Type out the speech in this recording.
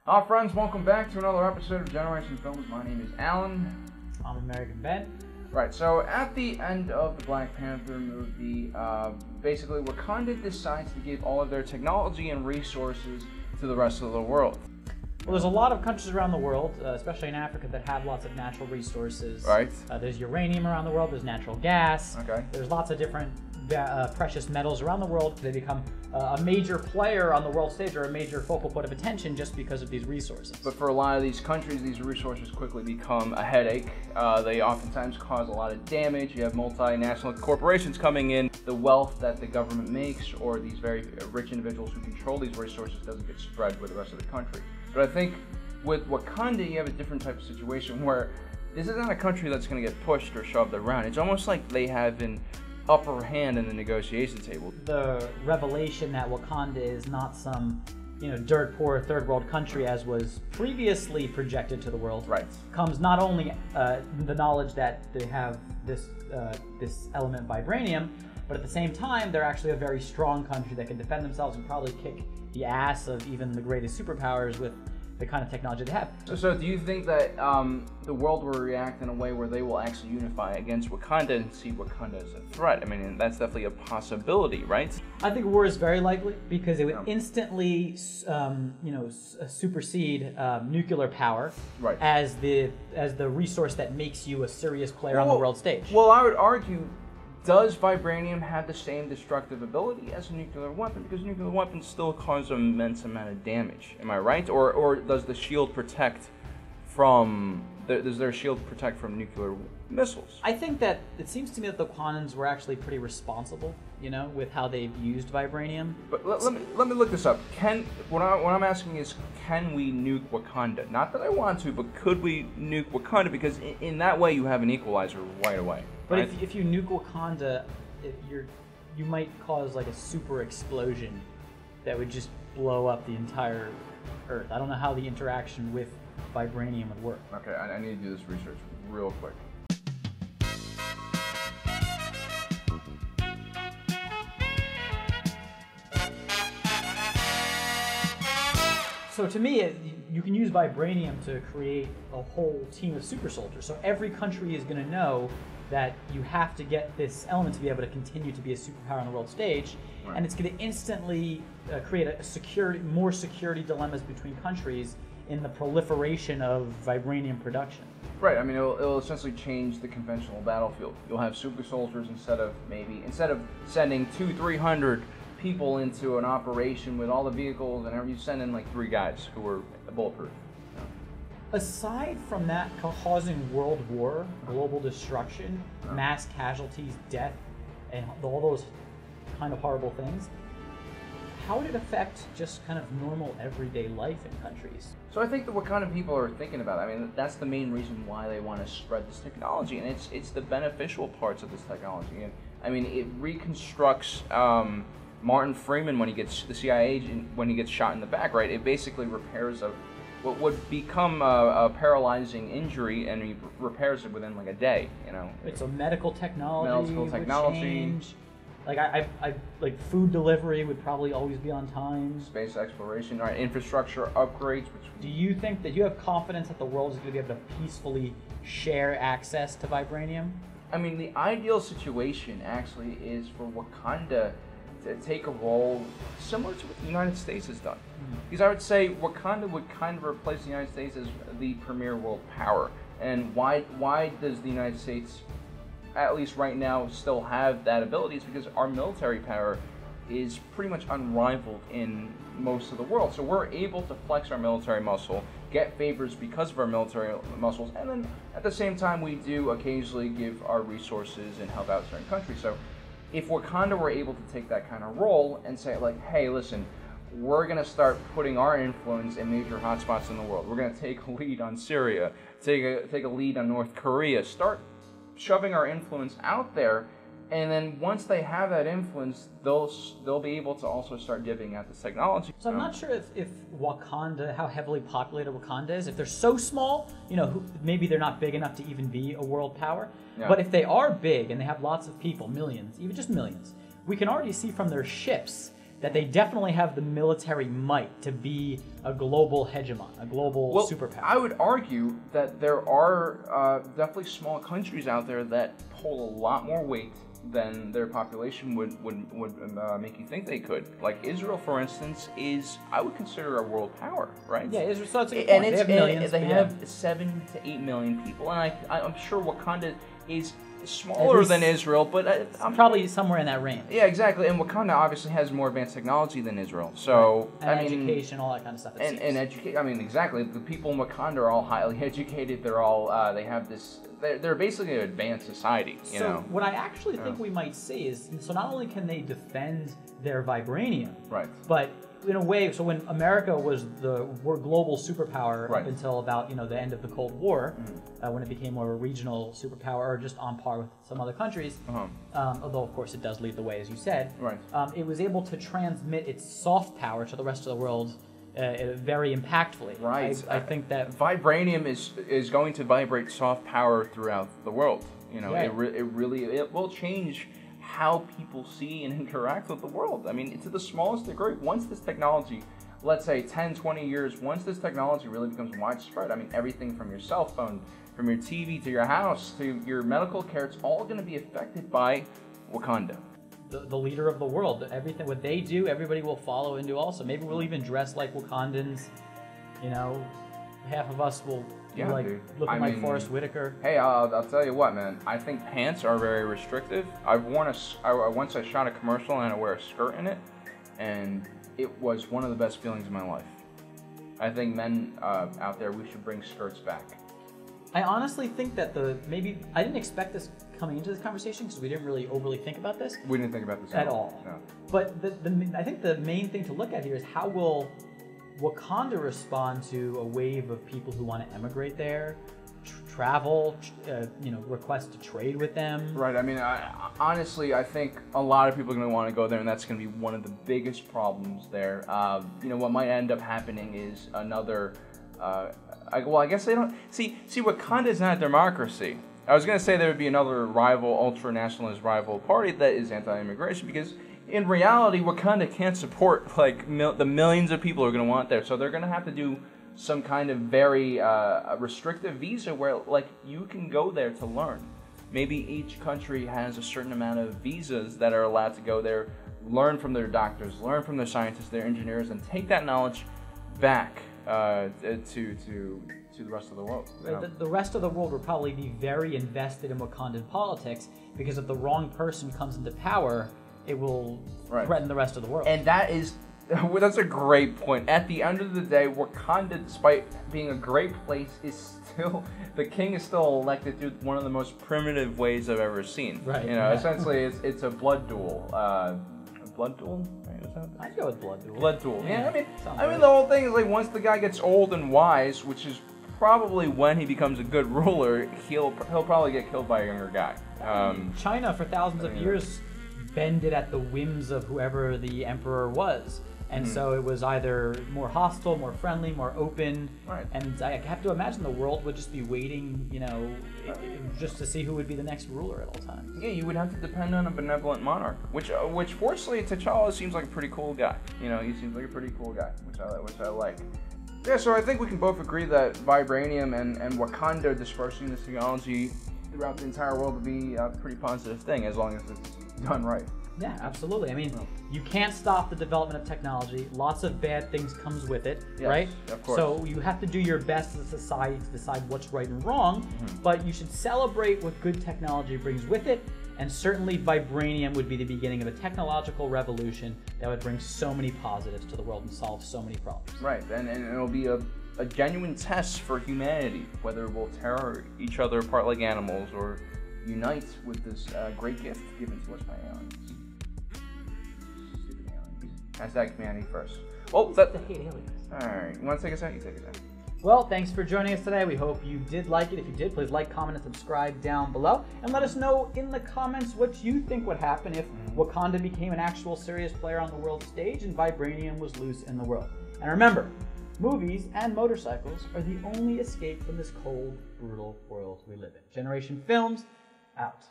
Hi friends, welcome back to another episode of Generation Films. My name is Alan. I'm American Ben. Right, so at the end of the Black Panther movie, basically Wakanda decides to give all of their technology and resources to the rest of the world. Well, there's a lot of countries around the world, especially in Africa, that have lots of natural resources. Right. There's uranium around the world, there's natural gas. Okay. There's lots of different precious metals around the world. They become a major player on the world stage or a major focal point of attention just because of these resources. But for a lot of these countries, these resources quickly become a headache. They oftentimes cause a lot of damage. You have multinational corporations coming in. The wealth that the government makes or these very rich individuals who control these resources doesn't get spread with the rest of the country. But I think with Wakanda, you have a different type of situation where this is not a country that's going to get pushed or shoved around. It's almost like they have an upper hand in the negotiation table. The revelation that Wakanda is not some, dirt poor third world country as was previously projected to the world, right, comes not only the knowledge that they have this element Vibranium, but at the same time they're actually a very strong country that can defend themselves and probably kick the ass of even the greatest superpowers with the kind of technology they have. So do you think that the world will react in a way where they will actually unify against Wakanda and see Wakanda as a threat? I mean, that's definitely a possibility, right? I think war is very likely because it would instantly, supersede nuclear power, right, as the resource that makes you a serious player on the world stage. Well, I would argue, does Vibranium have the same destructive ability as a nuclear weapon? Because nuclear weapons still cause an immense amount of damage. Am I right? Or does the shield protect from? Does their shield protect from nuclear missiles? I think that it seems to me that the Wakandans were actually pretty responsible, with how they've used Vibranium. But let me look this up. What I'm asking is, can we nuke Wakanda? Not that I want to, but could we nuke Wakanda? Because in that way, you have an equalizer right away. But right? if you nuke Wakanda, you might cause like a super explosion that would just blow up the entire Earth. I don't know how the interaction with Vibranium would work. Okay, I need to do this research real quick. So to me, you can use Vibranium to create a whole team of super soldiers. So every country is going to know that you have to get this element to be able to continue to be a superpower on the world stage, right, and it's going to instantly create more security dilemmas between countries in the proliferation of Vibranium production. Right. I mean, it'll essentially change the conventional battlefield. You'll have super soldiers instead of sending 200-300 people into an operation with all the vehicles and everything. You send in like 3 guys who are bulletproof. Aside from that causing world war, global destruction, mass casualties, death, and all those kind of horrible things, how would it affect just kind of normal everyday life in countries? So I think the Wakanda people are thinking about it. I mean, that's the main reason why they want to spread this technology, and it's the beneficial parts of this technology. And I mean, it reconstructs Martin Freeman when he gets the CIA agent when he gets shot in the back. Right? It basically repairs what would become a paralyzing injury, and he repairs it within like a day. It's a medical technology. Medical technology. Would change. Like I like food delivery would probably always be on time. Space exploration, right? Infrastructure upgrades. Do you think that you have confidence that the world is going to be able to peacefully share access to Vibranium? I mean, the ideal situation actually is for Wakanda to take a role similar to what the United States has done. Because I would say Wakanda would kind of replace the United States as the premier world power. And why does the United States, at least right now, still have that ability? Is because our military power is pretty much unrivaled in most of the world. So we're able to flex our military muscle, get favors because of our military muscles, and then at the same time we do occasionally give our resources and help out certain countries. So if Wakanda were able to take that kind of role and say like, hey, listen, we're going to start putting our influence in major hotspots in the world. We're going to take a lead on Syria, take a lead on North Korea, start shoving our influence out there, and then once they have that influence, they'll be able to also start divvying out this technology. So I'm not sure if Wakanda, how heavily populated Wakanda is. If they're so small, maybe they're not big enough to even be a world power. Yeah. But if they are big and they have lots of people, millions, even just millions, we can already see from their ships that they definitely have the military might to be a global hegemon, a global superpower. I would argue that there are definitely small countries out there that pull a lot more weight than their population would make you think they could. Like Israel, for instance, is, I would consider, a world power, right? Yeah, Israel. So it's a good point. They have millions. They have 7 to 8 million people, and I'm sure Wakanda is smaller than Israel, but I'm probably somewhere in that range. Yeah, exactly. And Wakanda obviously has more advanced technology than Israel, so and education, all that kind of stuff. And education. I mean, exactly. The people in Wakanda are all highly educated. They're all they have this. They're basically an advanced society. You know. What I actually think we might see is, so not only can they defend their vibranium, right, but in a way, so when America was the global superpower right. up until about the end of the Cold War, when it became more of a regional superpower or just on par with some other countries, although of course it does lead the way, as you said, right. It was able to transmit its soft power to the rest of the world very impactfully. Right. I think that vibranium is going to vibrate soft power throughout the world. You know, right. it will change how people see and interact with the world. I mean, to the smallest degree, once this technology, let's say 10, 20 years, once this technology really becomes widespread, I mean, everything from your cell phone, from your TV, to your house, to your medical care, it's all going to be affected by Wakanda. The leader of the world. Everything, what they do, everybody will follow and do also. Maybe we'll even dress like Wakandans. You know, half of us will looking like Forrest Whitaker. Hey, I'll tell you what, man. I think pants are very restrictive. Once I shot a commercial and I had to wear a skirt in it, and it was one of the best feelings of my life. I think men out there, we should bring skirts back. I honestly think that I didn't expect this coming into this conversation because we didn't really overly think about this. We didn't think about this at all. No. But I think the main thing to look at here is how will Wakanda respond to a wave of people who want to emigrate there, travel, request to trade with them. Right. I mean, honestly, I think a lot of people are going to want to go there, and that's going to be one of the biggest problems there. What might end up happening is another. I guess they don't see. Wakanda is not a democracy. I was going to say there would be another rival, ultra-nationalist rival party that is anti-immigration, because in reality, Wakanda can't support the millions of people who are going to want there. So they're going to have to do some kind of very restrictive visa where you can go there to learn. Maybe each country has a certain amount of visas that are allowed to go there, learn from their doctors, learn from their scientists, their engineers, and take that knowledge back to the rest of the world. The rest of the world will probably be very invested in Wakandan politics, because if the wrong person comes into power, it will threaten the rest of the world. And that's a great point. At the end of the day, Wakanda, despite being a great place, the king is still elected through one of the most primitive ways I've ever seen. Right. Essentially, it's a blood duel. Blood duel? I'd go with blood duel. Blood duel. Yeah. I mean, the whole thing is once the guy gets old and wise, which is probably when he becomes a good ruler, he'll probably get killed by a younger guy. China for thousands of years bended at the whims of whoever the emperor was. And so it was either more hostile, more friendly, more open. Right. And I have to imagine the world would just be waiting, just to see who would be the next ruler at all times. Yeah, you would have to depend on a benevolent monarch, which fortunately T'Challa seems like a pretty cool guy. He seems like a pretty cool guy, which I like. Yeah, so I think we can both agree that Vibranium and Wakanda dispersing this technology throughout the entire world would be a pretty positive thing, as long as it's done right. Yeah, absolutely. I mean, you can't stop the development of technology. Lots of bad things comes with it, right? Of course. So you have to do your best as a society to decide what's right and wrong, but you should celebrate what good technology brings with it, and certainly Vibranium would be the beginning of a technological revolution that would bring so many positives to the world and solve so many problems. Right, and it'll be a genuine test for humanity, whether we'll tear each other apart like animals or unite with this great gift given to us by aliens. Stupid aliens. Hashtag humanity first. Well, I hate aliens. Alright, you want to take us out? You take us out. Well, thanks for joining us today. We hope you did like it. If you did, please like, comment, and subscribe down below. And let us know in the comments what you think would happen if Wakanda became an actual serious player on the world stage and Vibranium was loose in the world. And remember, movies and motorcycles are the only escape from this cold, brutal world we live in. Generation Films, out.